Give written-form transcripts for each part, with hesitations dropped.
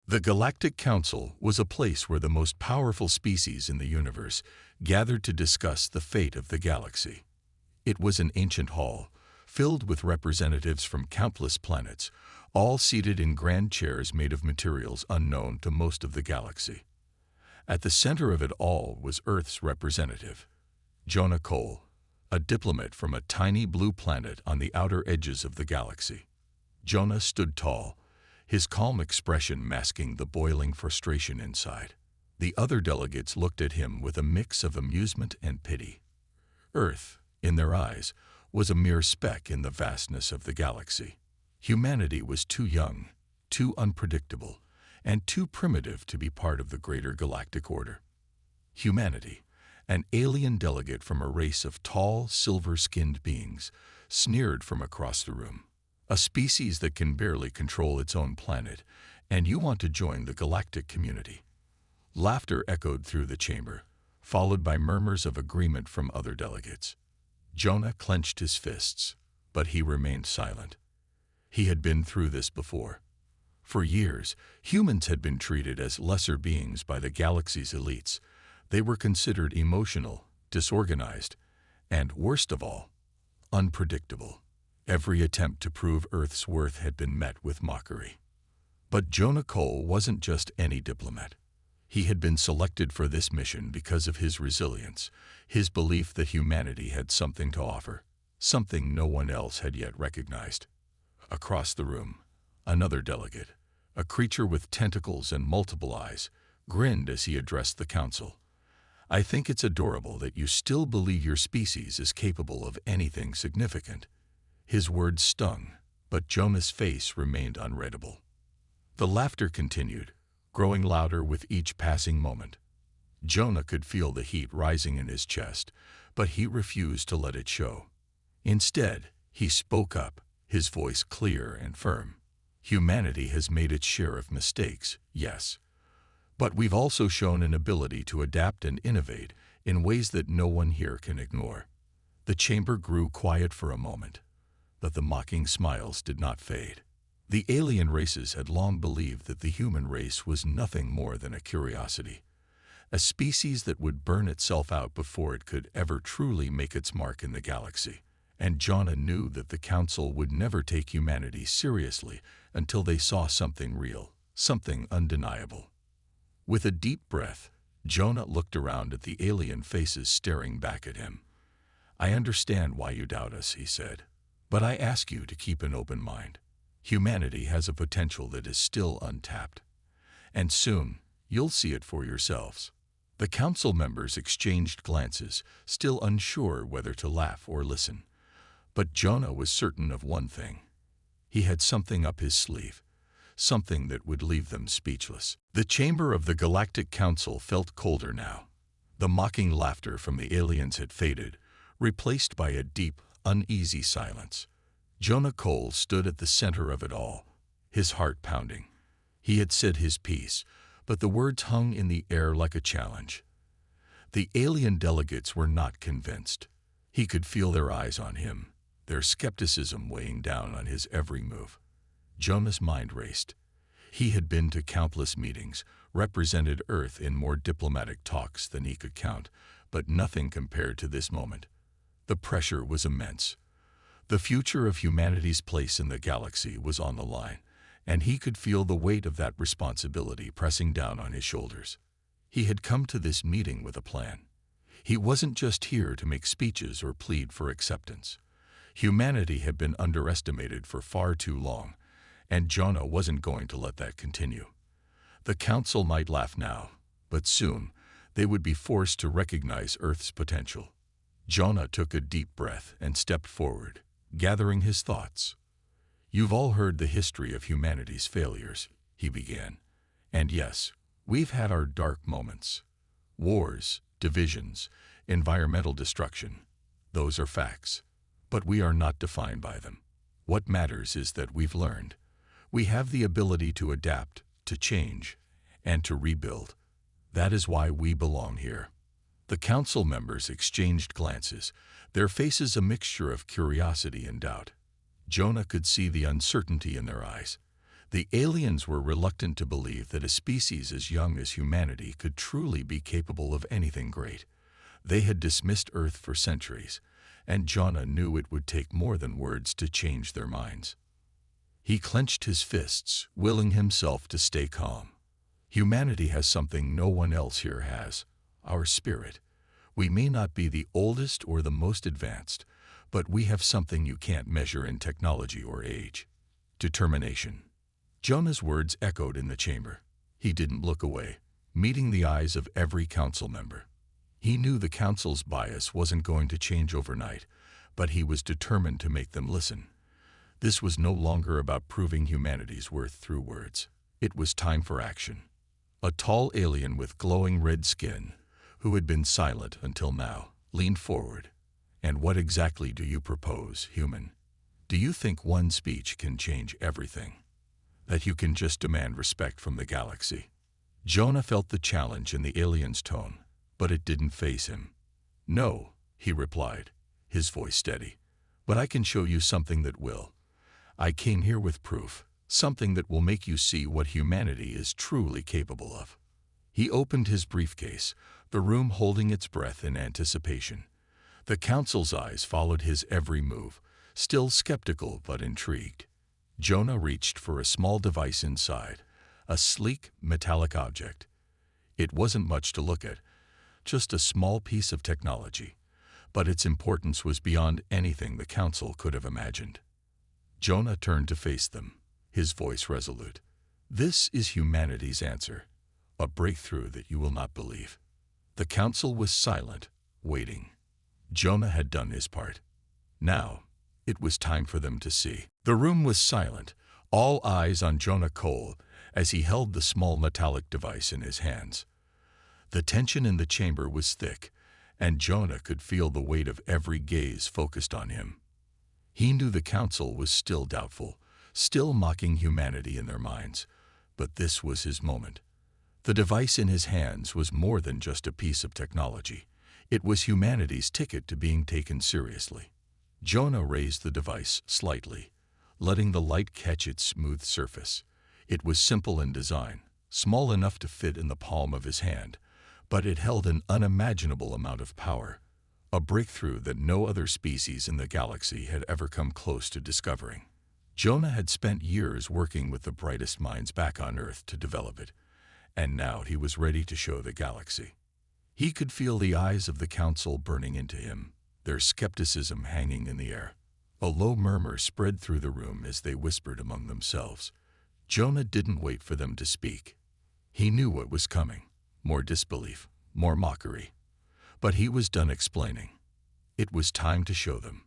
The Galactic Council was a place where the most powerful species in the universe gathered to discuss the fate of the galaxy. It was an ancient hall, filled with representatives from countless planets, all seated in grand chairs made of materials unknown to most of the galaxy. At the center of it all was Earth's representative, Jonah Cole, a diplomat from a tiny blue planet on the outer edges of the galaxy. Jonah stood tall, his calm expression masking the boiling frustration inside. The other delegates looked at him with a mix of amusement and pity. Earth, in their eyes, was a mere speck in the vastness of the galaxy. Humanity was too young, too unpredictable, and too primitive to be part of the greater galactic order. Humanity, an alien delegate from a race of tall, silver-skinned beings, sneered from across the room. A species that can barely control its own planet, and you want to join the galactic community. Laughter echoed through the chamber, followed by murmurs of agreement from other delegates. Jonah clenched his fists, but he remained silent. He had been through this before. For years, humans had been treated as lesser beings by the galaxy's elites. They were considered emotional, disorganized, and, worst of all, unpredictable. Every attempt to prove Earth's worth had been met with mockery. But Jonah Cole wasn't just any diplomat. He had been selected for this mission because of his resilience, his belief that humanity had something to offer, something no one else had yet recognized. Across the room, another delegate, a creature with tentacles and multiple eyes, grinned as he addressed the council. "I think it's adorable that you still believe your species is capable of anything significant." His words stung, but Jonah's face remained unreadable. The laughter continued, growing louder with each passing moment. Jonah could feel the heat rising in his chest, but he refused to let it show. Instead, he spoke up, his voice clear and firm. "Humanity has made its share of mistakes, yes. But we've also shown an ability to adapt and innovate in ways that no one here can ignore." The chamber grew quiet for a moment, but the mocking smiles did not fade. The alien races had long believed that the human race was nothing more than a curiosity, a species that would burn itself out before it could ever truly make its mark in the galaxy. And Jonah knew that the council would never take humanity seriously until they saw something real, something undeniable. With a deep breath, Jonah looked around at the alien faces staring back at him. "I understand why you doubt us," he said. "But I ask you to keep an open mind. Humanity has a potential that is still untapped. And soon, you'll see it for yourselves." The council members exchanged glances, still unsure whether to laugh or listen. But Jonah was certain of one thing. He had something up his sleeve, something that would leave them speechless. The chamber of the Galactic Council felt colder now. The mocking laughter from the aliens had faded, replaced by a deep, uneasy silence. Jonah Cole stood at the center of it all, his heart pounding. He had said his piece, but the words hung in the air like a challenge. The alien delegates were not convinced. He could feel their eyes on him, their skepticism weighing down on his every move. Jonah's mind raced. He had been to countless meetings, represented Earth in more diplomatic talks than he could count, but nothing compared to this moment. The pressure was immense. The future of humanity's place in the galaxy was on the line, and he could feel the weight of that responsibility pressing down on his shoulders. He had come to this meeting with a plan. He wasn't just here to make speeches or plead for acceptance. Humanity had been underestimated for far too long, and Jonah wasn't going to let that continue. The council might laugh now, but soon they would be forced to recognize Earth's potential. Jonah took a deep breath and stepped forward, gathering his thoughts. "You've all heard the history of humanity's failures," he began. "And yes, we've had our dark moments. Wars, divisions, environmental destruction. Those are facts. But we are not defined by them. What matters is that we've learned. We have the ability to adapt, to change, and to rebuild. That is why we belong here." The council members exchanged glances, their faces a mixture of curiosity and doubt. Jonah could see the uncertainty in their eyes. The aliens were reluctant to believe that a species as young as humanity could truly be capable of anything great. They had dismissed Earth for centuries, and Jonah knew it would take more than words to change their minds. He clenched his fists, willing himself to stay calm. Humanity has something no one else here has: our spirit. We may not be the oldest or the most advanced, but we have something you can't measure in technology or age: determination. Jonah's words echoed in the chamber. He didn't look away, meeting the eyes of every council member. He knew the council's bias wasn't going to change overnight, but he was determined to make them listen. This was no longer about proving humanity's worth through words. It was time for action. A tall alien with glowing red skin, who had been silent until now, leaned forward. "And what exactly do you propose, human? Do you think one speech can change everything? That you can just demand respect from the galaxy?" Jonah felt the challenge in the alien's tone, but it didn't faze him. "No," he replied, his voice steady, "but I can show you something that will. I came here with proof, something that will make you see what humanity is truly capable of." He opened his briefcase, the room holding its breath in anticipation. The council's eyes followed his every move, still skeptical but intrigued. Jonah reached for a small device inside, a sleek, metallic object. It wasn't much to look at, just a small piece of technology, but its importance was beyond anything the council could have imagined. Jonah turned to face them, his voice resolute. "This is humanity's answer, a breakthrough that you will not believe." The council was silent, waiting. Jonah had done his part. Now, it was time for them to see. The room was silent, all eyes on Jonah Cole as he held the small metallic device in his hands. The tension in the chamber was thick, and Jonah could feel the weight of every gaze focused on him. He knew the council was still doubtful, still mocking humanity in their minds, but this was his moment. The device in his hands was more than just a piece of technology. It was humanity's ticket to being taken seriously. Jonah raised the device slightly, letting the light catch its smooth surface. It was simple in design, small enough to fit in the palm of his hand, but it held an unimaginable amount of power, a breakthrough that no other species in the galaxy had ever come close to discovering. Jonah had spent years working with the brightest minds back on Earth to develop it, and now he was ready to show the galaxy. He could feel the eyes of the council burning into him, their skepticism hanging in the air. A low murmur spread through the room as they whispered among themselves. Jonah didn't wait for them to speak. He knew what was coming: more disbelief, more mockery. But he was done explaining. It was time to show them.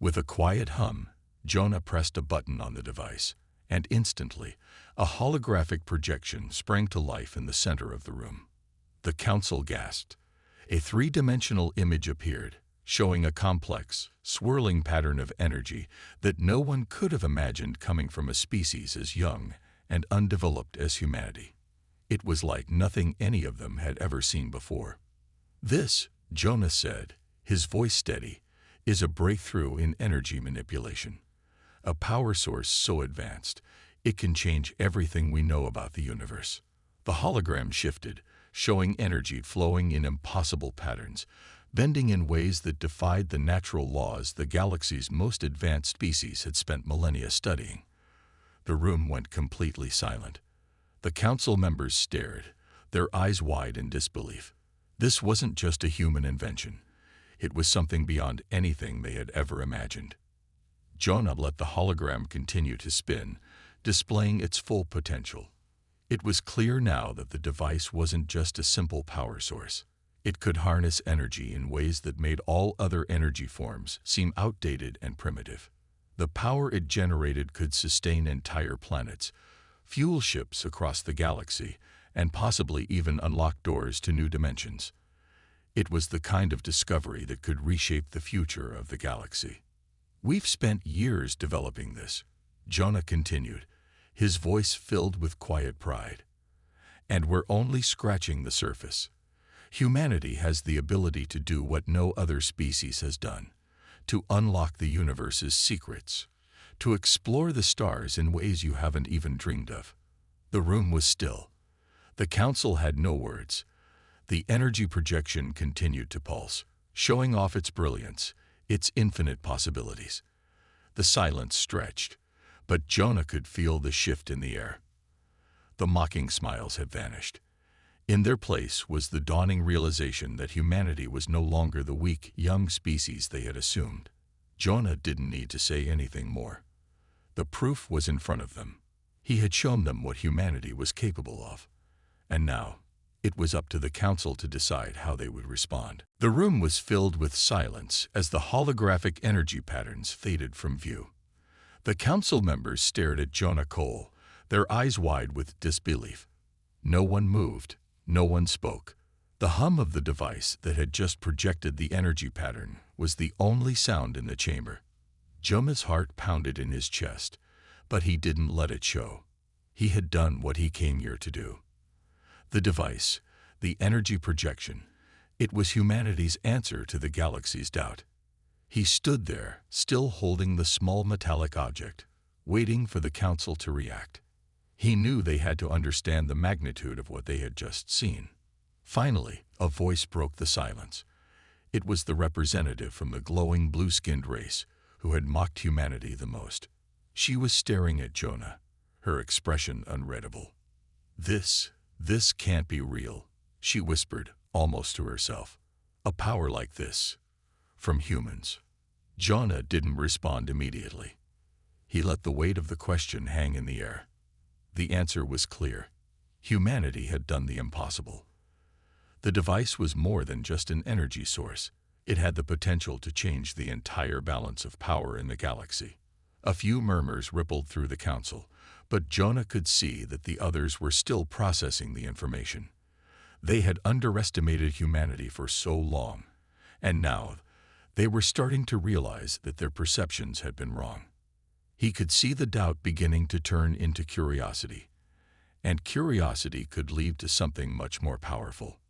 With a quiet hum, Jonah pressed a button on the device, and instantly, a holographic projection sprang to life in the center of the room. The council gasped. A three-dimensional image appeared, showing a complex, swirling pattern of energy that no one could have imagined coming from a species as young and undeveloped as humanity. It was like nothing any of them had ever seen before. "This," Jonah said, his voice steady, "is a breakthrough in energy manipulation. A power source so advanced, it can change everything we know about the universe." The hologram shifted, showing energy flowing in impossible patterns, bending in ways that defied the natural laws the galaxy's most advanced species had spent millennia studying. The room went completely silent. The council members stared, their eyes wide in disbelief. This wasn't just a human invention. It was something beyond anything they had ever imagined. Jonah let the hologram continue to spin, displaying its full potential. It was clear now that the device wasn't just a simple power source. It could harness energy in ways that made all other energy forms seem outdated and primitive. The power it generated could sustain entire planets, fuel ships across the galaxy, and possibly even unlock doors to new dimensions. It was the kind of discovery that could reshape the future of the galaxy. "We've spent years developing this," Jonah continued, his voice filled with quiet pride. "And we're only scratching the surface. Humanity has the ability to do what no other species has done, to unlock the universe's secrets, to explore the stars in ways you haven't even dreamed of. The room was still. The council had no words. The energy projection continued to pulse, showing off its brilliance, its infinite possibilities. The silence stretched, but Jonah could feel the shift in the air. The mocking smiles had vanished. In their place was the dawning realization that humanity was no longer the weak, young species they had assumed. Jonah didn't need to say anything more. The proof was in front of them. He had shown them what humanity was capable of. And now, it was up to the council to decide how they would respond. The room was filled with silence as the holographic energy patterns faded from view. The council members stared at Jonah Cole, their eyes wide with disbelief. No one moved. No one spoke. The hum of the device that had just projected the energy pattern was the only sound in the chamber. Jonah's heart pounded in his chest, but he didn't let it show. He had done what he came here to do. The device, the energy projection, it was humanity's answer to the galaxy's doubt. He stood there, still holding the small metallic object, waiting for the council to react. He knew they had to understand the magnitude of what they had just seen. Finally, a voice broke the silence. It was the representative from the glowing blue-skinned race who had mocked humanity the most. She was staring at Jonah, her expression unreadable. This can't be real," she whispered, almost to herself. "A power like this, from humans." Jonah didn't respond immediately. He let the weight of the question hang in the air. The answer was clear. Humanity had done the impossible. The device was more than just an energy source. It had the potential to change the entire balance of power in the galaxy. A few murmurs rippled through the council, but Jonah could see that the others were still processing the information. They had underestimated humanity for so long, and now they were starting to realize that their perceptions had been wrong. He could see the doubt beginning to turn into curiosity, and curiosity could lead to something much more powerful.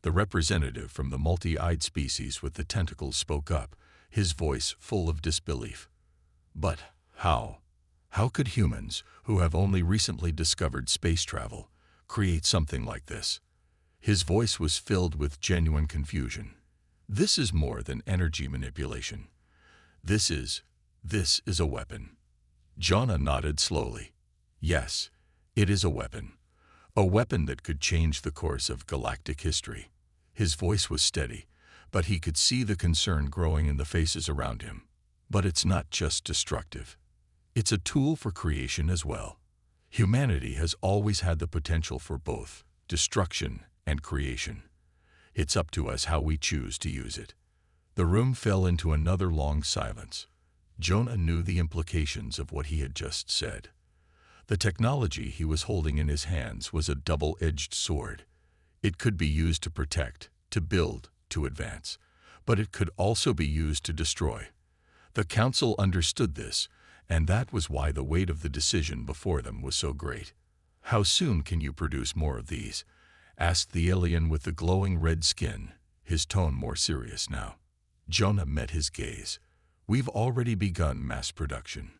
The representative from the multi-eyed species with the tentacles spoke up, his voice full of disbelief. "But how? How could humans, who have only recently discovered space travel, create something like this?" His voice was filled with genuine confusion. "This is more than energy manipulation. This is a weapon." Jonah nodded slowly. "Yes, it is a weapon. A weapon that could change the course of galactic history." His voice was steady, but he could see the concern growing in the faces around him. "But it's not just destructive. It's a tool for creation as well. Humanity has always had the potential for both destruction and creation. It's up to us how we choose to use it." The room fell into another long silence. Jonah knew the implications of what he had just said. The technology he was holding in his hands was a double-edged sword. It could be used to protect, to build, to advance, but it could also be used to destroy. The council understood this, and that was why the weight of the decision before them was so great. "How soon can you produce more of these?" asked the alien with the glowing red skin, his tone more serious now. Jonah met his gaze. "We've already begun mass production.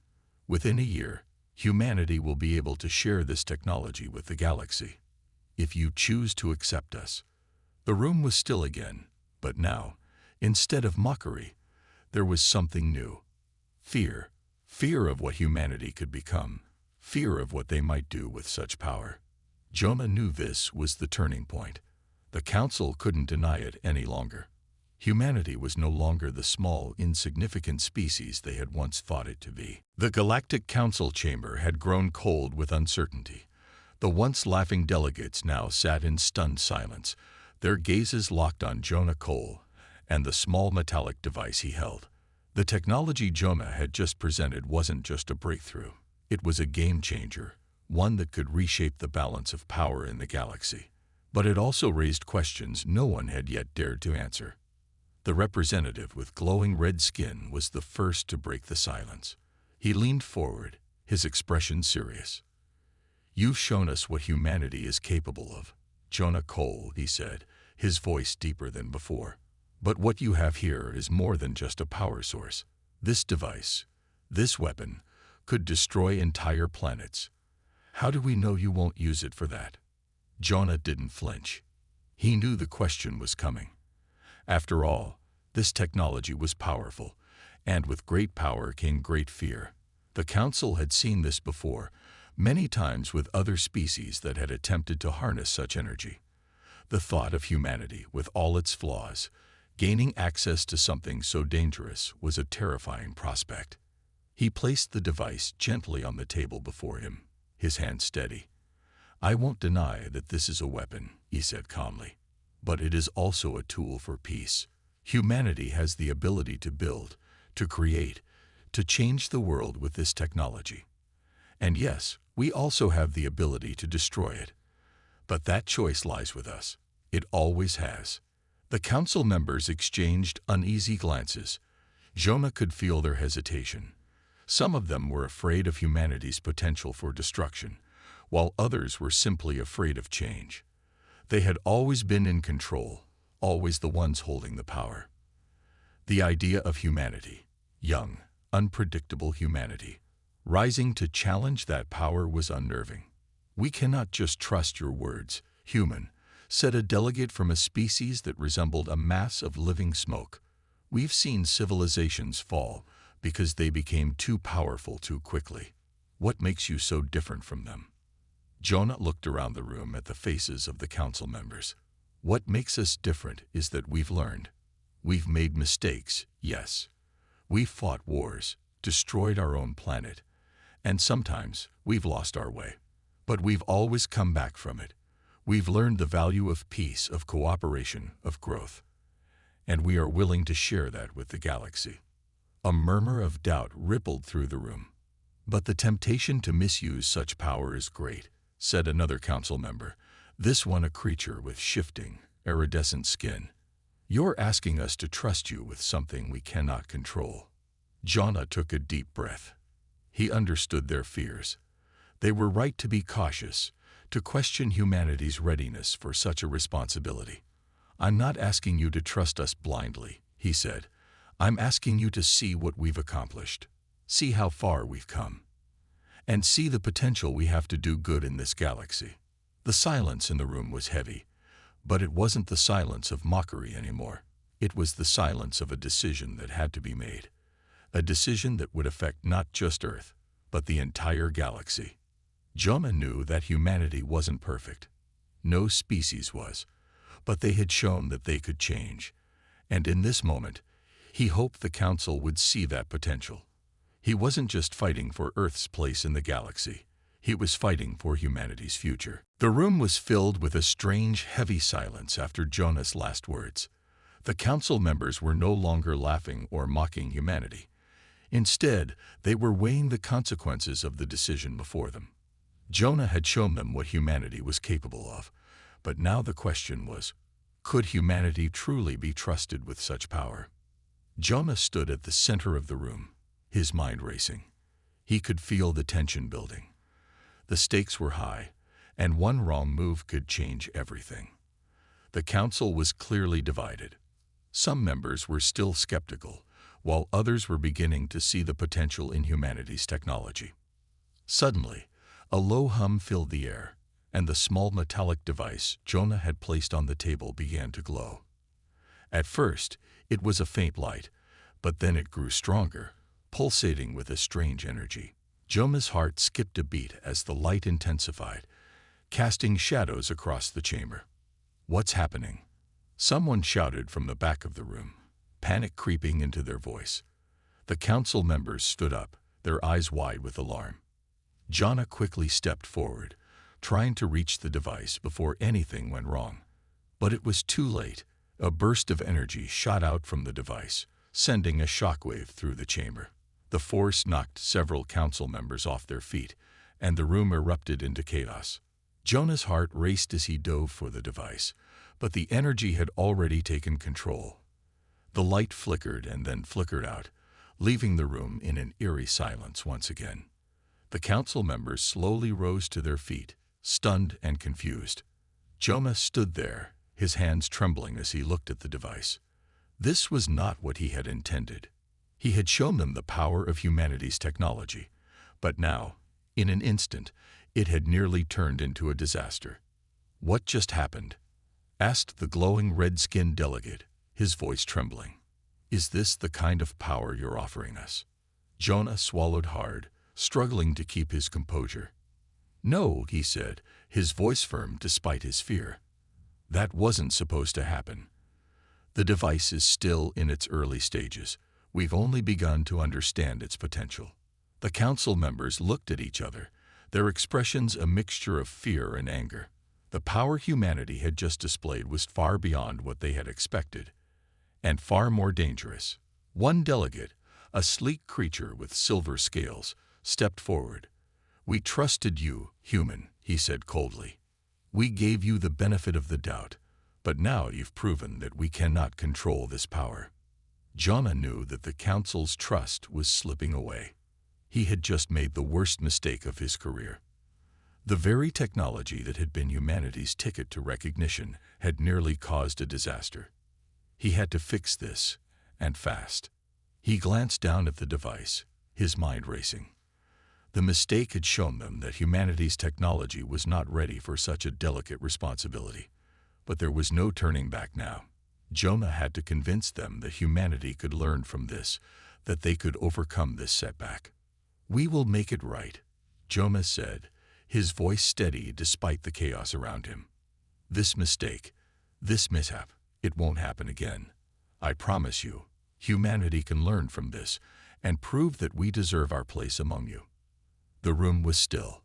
Within a year, humanity will be able to share this technology with the galaxy. If you choose to accept us." The room was still again, but now, instead of mockery, there was something new. Fear. Fear of what humanity could become. Fear of what they might do with such power. Jonah knew this was the turning point. The council couldn't deny it any longer. Humanity was no longer the small, insignificant species they had once thought it to be. The Galactic Council chamber had grown cold with uncertainty. The once laughing delegates now sat in stunned silence, their gazes locked on Jonah Cole and the small metallic device he held. The technology Jonah had just presented wasn't just a breakthrough. It was a game changer, one that could reshape the balance of power in the galaxy. But it also raised questions no one had yet dared to answer. The representative with glowing red skin was the first to break the silence. He leaned forward, his expression serious. "You've shown us what humanity is capable of, Jonah Cole," he said, his voice deeper than before. "But what you have here is more than just a power source. This device, this weapon, could destroy entire planets. How do we know you won't use it for that? Jonah didn't flinch. He knew the question was coming. After all, this technology was powerful, and with great power came great fear. The Council had seen this before, many times with other species that had attempted to harness such energy. The thought of humanity, with all its flaws, gaining access to something so dangerous was a terrifying prospect. He placed the device gently on the table before him, his hand steady. "I won't deny that this is a weapon," he said calmly, "but it is also a tool for peace. Humanity has the ability to build, to create, to change the world with this technology. And yes, we also have the ability to destroy it. But that choice lies with us. It always has." The Council members exchanged uneasy glances. Jonah could feel their hesitation. Some of them were afraid of humanity's potential for destruction, while others were simply afraid of change. They had always been in control, always the ones holding the power. The idea of humanity, young, unpredictable humanity, rising to challenge that power was unnerving. "We cannot just trust your words, human," said a delegate from a species that resembled a mass of living smoke. "We've seen civilizations fall because they became too powerful too quickly. What makes you so different from them?" Jonah looked around the room at the faces of the Council members. "What makes us different is that we've learned. We've made mistakes, yes. We've fought wars, destroyed our own planet, and sometimes we've lost our way. But we've always come back from it. We've learned the value of peace, of cooperation, of growth. And we are willing to share that with the galaxy." A murmur of doubt rippled through the room. "But the temptation to misuse such power is great," said another Council member, this one a creature with shifting, iridescent skin. "You're asking us to trust you with something we cannot control." Jonah took a deep breath. He understood their fears. They were right to be cautious, to question humanity's readiness for such a responsibility. "I'm not asking you to trust us blindly," he said. "I'm asking you to see what we've accomplished, see how far we've come, and see the potential we have to do good in this galaxy." The silence in the room was heavy, but it wasn't the silence of mockery anymore. It was the silence of a decision that had to be made, a decision that would affect not just Earth, but the entire galaxy. Jonah knew that humanity wasn't perfect. No species was, but they had shown that they could change, and in this moment, he hoped the Council would see that potential. He wasn't just fighting for Earth's place in the galaxy. He was fighting for humanity's future. The room was filled with a strange, heavy silence after Jonah's last words. The Council members were no longer laughing or mocking humanity. Instead, they were weighing the consequences of the decision before them. Jonah had shown them what humanity was capable of, but now the question was, could humanity truly be trusted with such power? Jonah stood at the center of the room, his mind racing. He could feel the tension building. The stakes were high, and one wrong move could change everything. The Council was clearly divided. Some members were still skeptical, while others were beginning to see the potential in humanity's technology. Suddenly, a low hum filled the air, and the small metallic device Jonah had placed on the table began to glow. At first, it was a faint light, but then it grew stronger, pulsating with a strange energy. Jonah's heart skipped a beat as the light intensified, casting shadows across the chamber. "What's happening?" Someone shouted from the back of the room, panic creeping into their voice. The Council members stood up, their eyes wide with alarm. Jonah quickly stepped forward, trying to reach the device before anything went wrong. But it was too late. A burst of energy shot out from the device, sending a shockwave through the chamber. The force knocked several Council members off their feet, and the room erupted into chaos. Jonah's heart raced as he dove for the device, but the energy had already taken control. The light flickered and then flickered out, leaving the room in an eerie silence once again. The Council members slowly rose to their feet, stunned and confused. Jonah stood there, his hands trembling as he looked at the device. This was not what he had intended. He had shown them the power of humanity's technology, But now, in an instant, it had nearly turned into a disaster. "What just happened?" asked the glowing red-skinned delegate, his voice trembling. "Is this the kind of power you're offering us?" Jonah swallowed hard, struggling to keep his composure. "No," he said, his voice firm despite his fear. "That wasn't supposed to happen. The device is still in its early stages. We've only begun to understand its potential." The council members looked at each other, their expressions a mixture of fear and anger. The power humanity had just displayed was far beyond what they had expected, and far more dangerous. One delegate, a sleek creature with silver scales, stepped forward. "We trusted you, human," he said coldly. "We gave you the benefit of the doubt, but now you've proven that we cannot control this power." Jonah knew that the council's trust was slipping away. He had just made the worst mistake of his career. The very technology that had been humanity's ticket to recognition had nearly caused a disaster. He had to fix this, and fast. He glanced down at the device, his mind racing. The mistake had shown them that humanity's technology was not ready for such a delicate responsibility. But there was no turning back now. Jonah had to convince them that humanity could learn from this, that they could overcome this setback. "We will make it right," Jonah said, his voice steady despite the chaos around him. "This mistake, this mishap, it won't happen again. I promise you, humanity can learn from this and prove that we deserve our place among you." The room was still.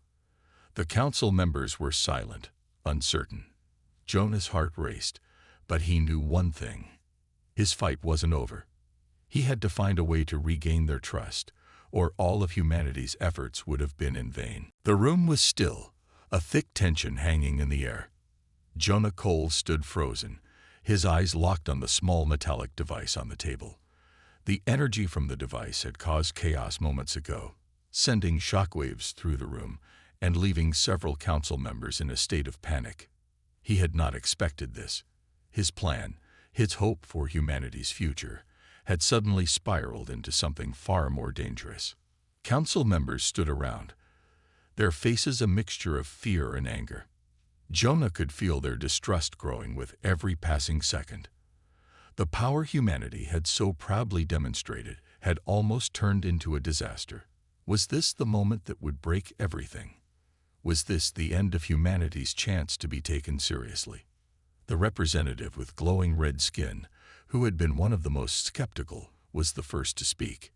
The council members were silent, uncertain. Jonah's heart raced, but he knew one thing. His fight wasn't over. He had to find a way to regain their trust, or all of humanity's efforts would have been in vain. The room was still, a thick tension hanging in the air. Jonah Cole stood frozen, his eyes locked on the small metallic device on the table. The energy from the device had caused chaos moments ago, sending shockwaves through the room and leaving several council members in a state of panic. He had not expected this. His plan, his hope for humanity's future, had suddenly spiraled into something far more dangerous. Council members stood around, their faces a mixture of fear and anger. Jonah could feel their distrust growing with every passing second. The power humanity had so proudly demonstrated had almost turned into a disaster. Was this the moment that would break everything? Was this the end of humanity's chance to be taken seriously? The representative with glowing red skin, who had been one of the most skeptical, was the first to speak.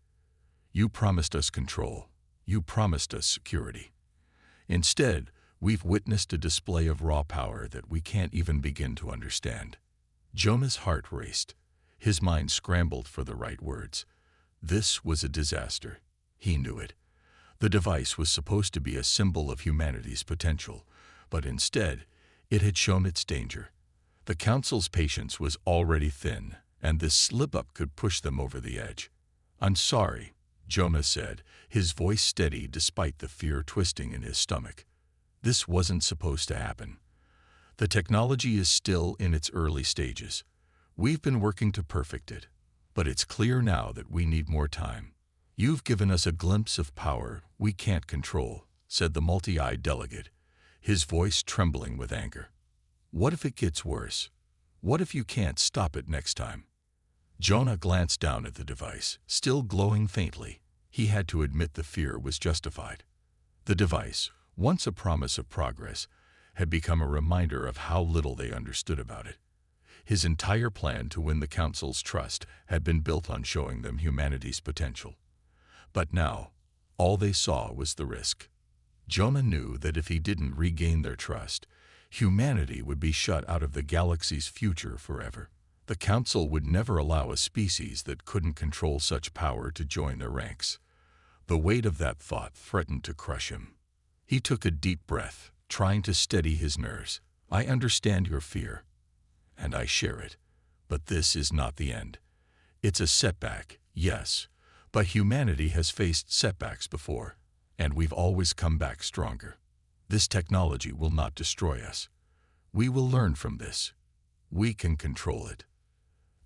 "You promised us control. You promised us security. Instead, we've witnessed a display of raw power that we can't even begin to understand." Jonah's heart raced. His mind scrambled for the right words. This was a disaster. He knew it. The device was supposed to be a symbol of humanity's potential, but instead, it had shown its danger. The council's patience was already thin, and this slip-up could push them over the edge. "I'm sorry," Jonah said, his voice steady despite the fear twisting in his stomach. "This wasn't supposed to happen. The technology is still in its early stages. We've been working to perfect it, but it's clear now that we need more time. You've given us a glimpse of power we can't control," said the multi-eyed delegate, his voice trembling with anger. "What if it gets worse? What if you can't stop it next time?" Jonah glanced down at the device, still glowing faintly. He had to admit the fear was justified. The device, once a promise of progress, had become a reminder of how little they understood about it. His entire plan to win the council's trust had been built on showing them humanity's potential. But now, all they saw was the risk. Jonah knew that if he didn't regain their trust, humanity would be shut out of the galaxy's future forever. The council would never allow a species that couldn't control such power to join their ranks. The weight of that thought threatened to crush him. He took a deep breath, trying to steady his nerves. "I understand your fear, and I share it, but this is not the end. It's a setback, yes, but humanity has faced setbacks before, and we've always come back stronger. This technology will not destroy us. We will learn from this. We can control it."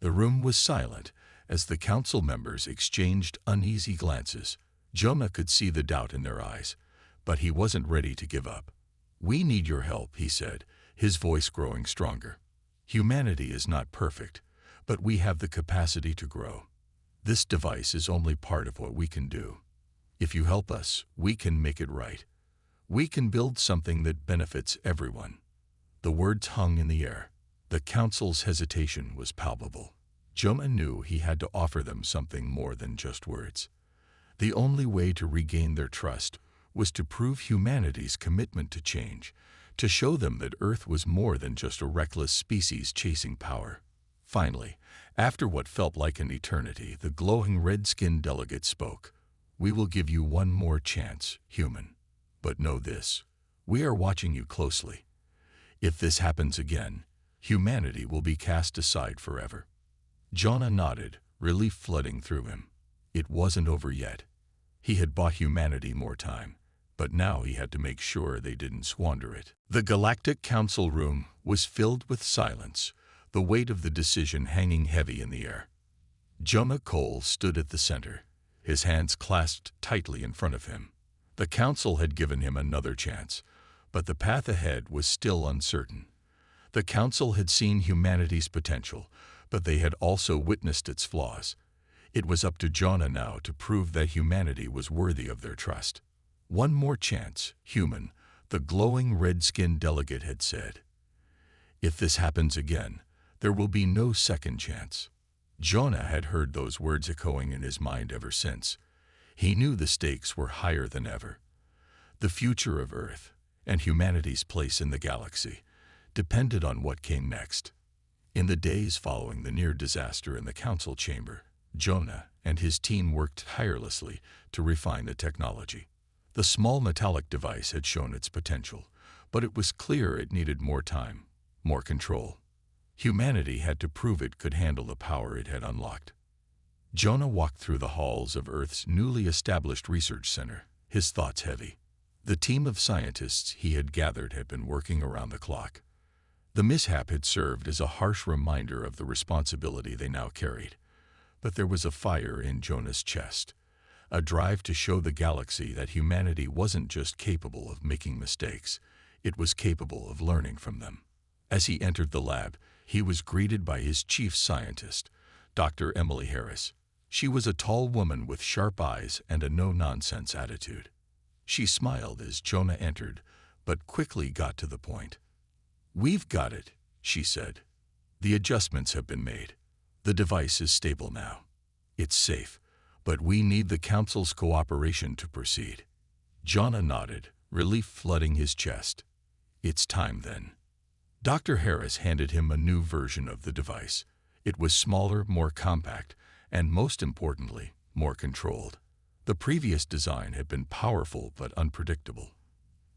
The room was silent as the council members exchanged uneasy glances. Jonah could see the doubt in their eyes, but he wasn't ready to give up. "We need your help," he said, his voice growing stronger. "Humanity is not perfect, but we have the capacity to grow. This device is only part of what we can do. If you help us, we can make it right. We can build something that benefits everyone." The words hung in the air. The council's hesitation was palpable. Jonah knew he had to offer them something more than just words. The only way to regain their trust was to prove humanity's commitment to change, to show them that Earth was more than just a reckless species chasing power. Finally, after what felt like an eternity, the glowing red-skinned delegate spoke. "We will give you one more chance, human. But know this, we are watching you closely. If this happens again, humanity will be cast aside forever." Jonah nodded, relief flooding through him. It wasn't over yet. He had bought humanity more time, but now he had to make sure they didn't squander it. The Galactic Council room was filled with silence, the weight of the decision hanging heavy in the air. Jonah Cole stood at the center, his hands clasped tightly in front of him. The council had given him another chance, but the path ahead was still uncertain. The council had seen humanity's potential, but they had also witnessed its flaws. It was up to Jonah now to prove that humanity was worthy of their trust. "One more chance, human," the glowing red-skinned delegate had said. "If this happens again, there will be no second chance." Jonah had heard those words echoing in his mind ever since. He knew the stakes were higher than ever. The future of Earth, and humanity's place in the galaxy, depended on what came next. In the days following the near disaster in the council chamber, Jonah and his team worked tirelessly to refine the technology. The small metallic device had shown its potential, but it was clear it needed more time, more control. Humanity had to prove it could handle the power it had unlocked. Jonah walked through the halls of Earth's newly established research center, his thoughts heavy. The team of scientists he had gathered had been working around the clock. The mishap had served as a harsh reminder of the responsibility they now carried. But there was a fire in Jonah's chest, a drive to show the galaxy that humanity wasn't just capable of making mistakes, it was capable of learning from them. As he entered the lab, he was greeted by his chief scientist, Dr. Emily Harris. She was a tall woman with sharp eyes and a no-nonsense attitude. She smiled as Jonah entered, but quickly got to the point. "We've got it," she said. "The adjustments have been made. The device is stable now. It's safe, but we need the council's cooperation to proceed." Jonah nodded, relief flooding his chest. "It's time then." Dr. Harris handed him a new version of the device. It was smaller, more compact, and most importantly, more controlled. The previous design had been powerful but unpredictable.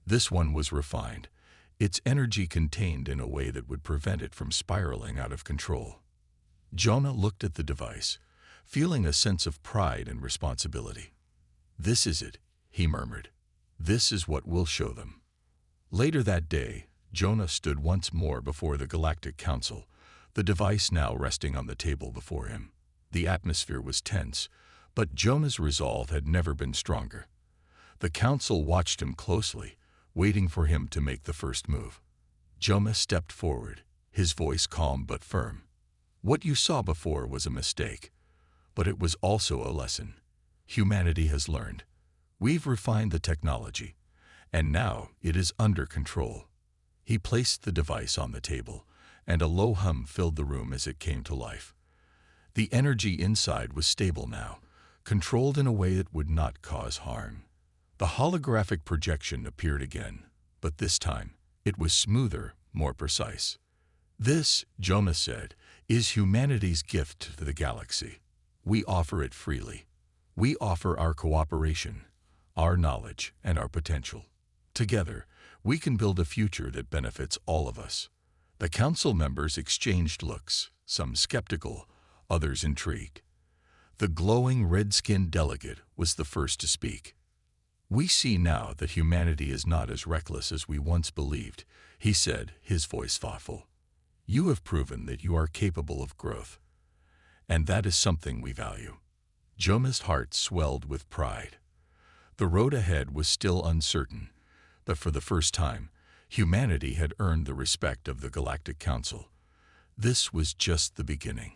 This one was refined, its energy contained in a way that would prevent it from spiraling out of control. Jonah looked at the device, feeling a sense of pride and responsibility. "This is it," he murmured. "This is what we'll show them." Later that day, Jonah stood once more before the Galactic Council, the device now resting on the table before him. The atmosphere was tense, but Jonah's resolve had never been stronger. The council watched him closely, waiting for him to make the first move. Jonah stepped forward, his voice calm but firm. "What you saw before was a mistake, but it was also a lesson. Humanity has learned. We've refined the technology, and now it is under control." He placed the device on the table, and a low hum filled the room as it came to life. The energy inside was stable now, controlled in a way that would not cause harm. The holographic projection appeared again, but this time it was smoother, more precise. "This," Jonah said, "is humanity's gift to the galaxy. We offer it freely. We offer our cooperation, our knowledge, and our potential. Together, we can build a future that benefits all of us." The council members exchanged looks, some skeptical, others intrigued. The glowing red-skinned delegate was the first to speak. "We see now that humanity is not as reckless as we once believed," he said, his voice thoughtful. "You have proven that you are capable of growth, and that is something we value." Jonah's heart swelled with pride. The road ahead was still uncertain, but for the first time, humanity had earned the respect of the Galactic Council. This was just the beginning.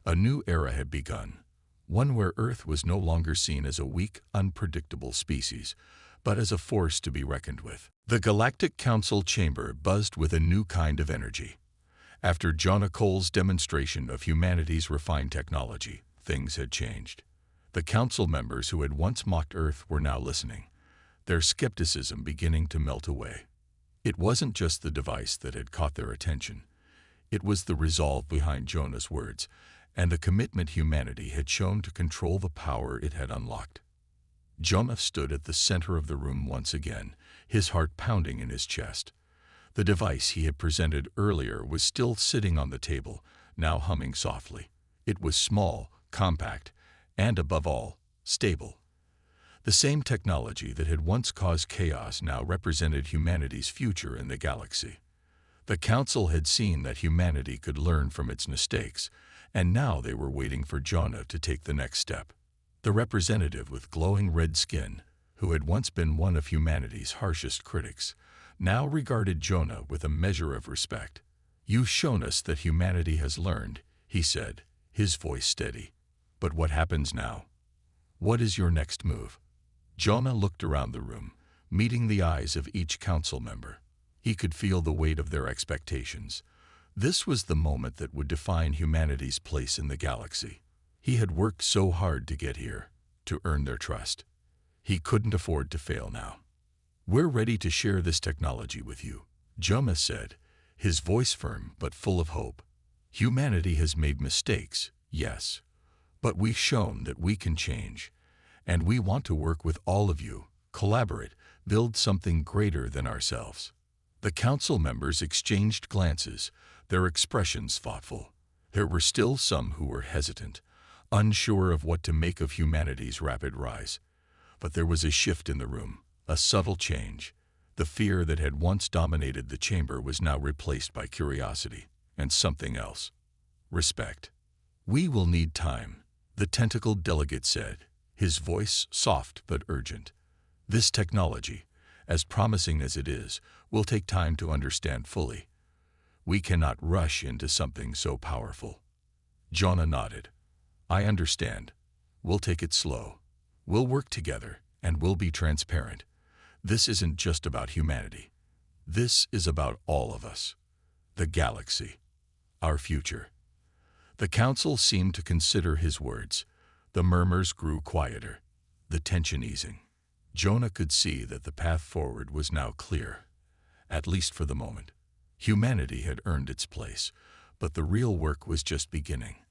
A new era had begun, one where Earth was no longer seen as a weak, unpredictable species, but as a force to be reckoned with. The Galactic Council chamber buzzed with a new kind of energy. After Jonah Cole's demonstration of humanity's refined technology, things had changed. The council members who had once mocked Earth were now listening, their skepticism beginning to melt away. It wasn't just the device that had caught their attention. It was the resolve behind Jonah's words, and the commitment humanity had shown to control the power it had unlocked. Jonah stood at the center of the room once again, his heart pounding in his chest. The device he had presented earlier was still sitting on the table, now humming softly. It was small, compact, and above all, stable. The same technology that had once caused chaos now represented humanity's future in the galaxy. The Council had seen that humanity could learn from its mistakes, and now they were waiting for Jonah to take the next step. The representative with glowing red skin, who had once been one of humanity's harshest critics, now regarded Jonah with a measure of respect. "You've shown us that humanity has learned," he said, his voice steady. "But what happens now? What is your next move?" Jonah looked around the room, meeting the eyes of each council member. He could feel the weight of their expectations. This was the moment that would define humanity's place in the galaxy. He had worked so hard to get here, to earn their trust. He couldn't afford to fail now. "We're ready to share this technology with you," Jonah said, his voice firm but full of hope. "Humanity has made mistakes, yes, but we've shown that we can change, and we want to work with all of you, collaborate, build something greater than ourselves." The council members exchanged glances, their expressions thoughtful. There were still some who were hesitant, unsure of what to make of humanity's rapid rise. But there was a shift in the room, a subtle change. The fear that had once dominated the chamber was now replaced by curiosity, and something else: respect. "We will need time," the tentacled delegate said, his voice soft but urgent. "This technology, as promising as it is, will take time to understand fully. We cannot rush into something so powerful." Jonah nodded. "I understand. We'll take it slow. We'll work together, and we'll be transparent. This isn't just about humanity. This is about all of us. The galaxy. Our future." The council seemed to consider his words. The murmurs grew quieter, the tension easing. Jonah could see that the path forward was now clear, at least for the moment. Humanity had earned its place, but the real work was just beginning.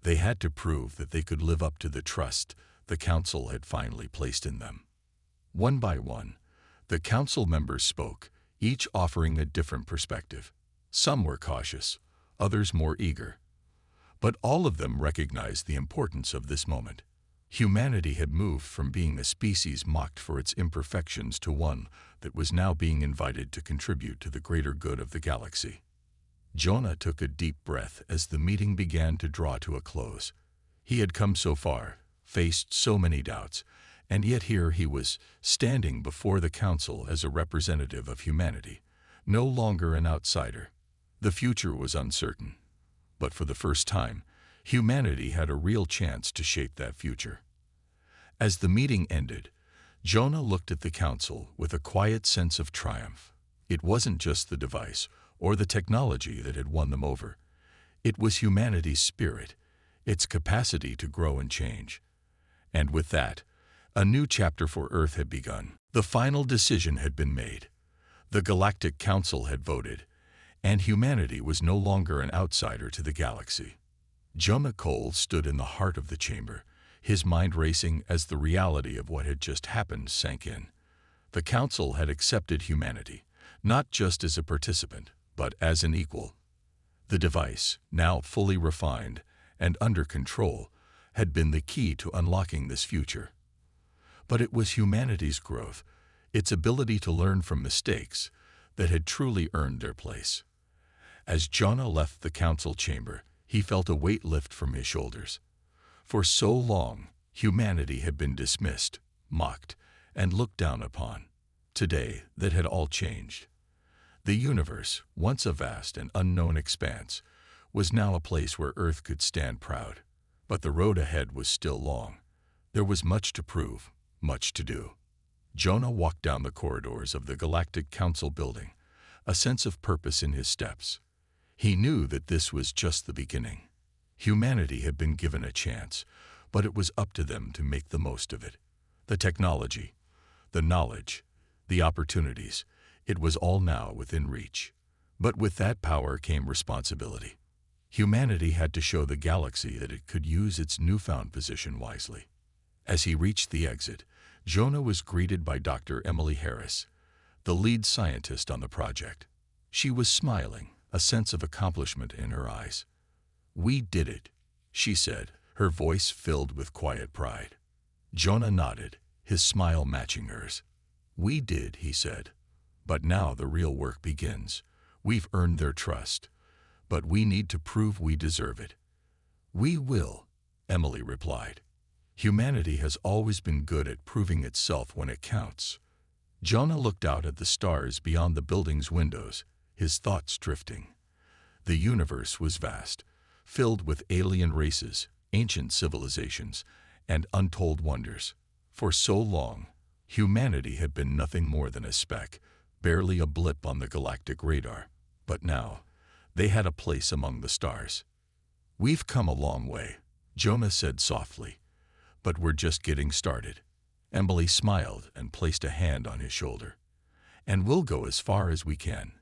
They had to prove that they could live up to the trust the council had finally placed in them. One by one, the council members spoke, each offering a different perspective. Some were cautious, others more eager. But all of them recognized the importance of this moment. Humanity had moved from being a species mocked for its imperfections to one that was now being invited to contribute to the greater good of the galaxy. Jonah took a deep breath as the meeting began to draw to a close. He had come so far, faced so many doubts, and yet here he was, standing before the council as a representative of humanity, no longer an outsider. The future was uncertain, but for the first time, humanity had a real chance to shape that future. As the meeting ended, Jonah looked at the council with a quiet sense of triumph. It wasn't just the device or the technology that had won them over. It was humanity's spirit, its capacity to grow and change. And with that, a new chapter for Earth had begun. The final decision had been made. The Galactic Council had voted, and humanity was no longer an outsider to the galaxy. Jonah Cole stood in the heart of the chamber, his mind racing as the reality of what had just happened sank in. The council had accepted humanity, not just as a participant, but as an equal. The device, now fully refined and under control, had been the key to unlocking this future. But it was humanity's growth, its ability to learn from mistakes, that had truly earned their place. As Jonah left the council chamber, he felt a weight lift from his shoulders. For so long, humanity had been dismissed, mocked, and looked down upon. Today, that had all changed. The universe, once a vast and unknown expanse, was now a place where Earth could stand proud. But the road ahead was still long. There was much to prove, much to do. Jonah walked down the corridors of the Galactic Council building, a sense of purpose in his steps. He knew that this was just the beginning. Humanity had been given a chance, but it was up to them to make the most of it. The technology, the knowledge, the opportunities, it was all now within reach. But with that power came responsibility. Humanity had to show the galaxy that it could use its newfound position wisely. As he reached the exit, Jonah was greeted by Dr. Emily Harris, the lead scientist on the project. She was smiling, a sense of accomplishment in her eyes. "We did it," she said, her voice filled with quiet pride. Jonah nodded, his smile matching hers. "We did," he said. "But now the real work begins. We've earned their trust, but we need to prove we deserve it." "We will," Emily replied. "Humanity has always been good at proving itself when it counts." Jonah looked out at the stars beyond the building's windows, his thoughts drifting. The universe was vast, filled with alien races, ancient civilizations, and untold wonders. For so long, humanity had been nothing more than a speck, barely a blip on the galactic radar. But now, they had a place among the stars. "We've come a long way," Jonah said softly, "but we're just getting started." Emily smiled and placed a hand on his shoulder. "And we'll go as far as we can."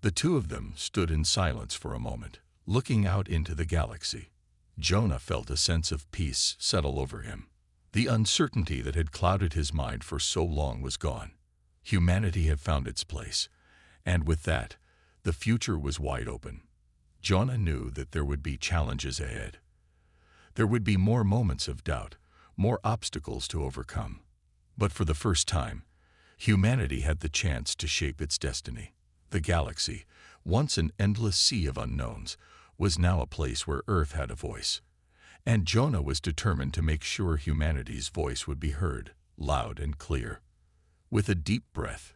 The two of them stood in silence for a moment, looking out into the galaxy. Jonah felt a sense of peace settle over him. The uncertainty that had clouded his mind for so long was gone. Humanity had found its place, and with that, the future was wide open. Jonah knew that there would be challenges ahead. There would be more moments of doubt, more obstacles to overcome. But for the first time, humanity had the chance to shape its destiny. The galaxy, once an endless sea of unknowns, was now a place where Earth had a voice. And Jonah was determined to make sure humanity's voice would be heard, loud and clear. With a deep breath,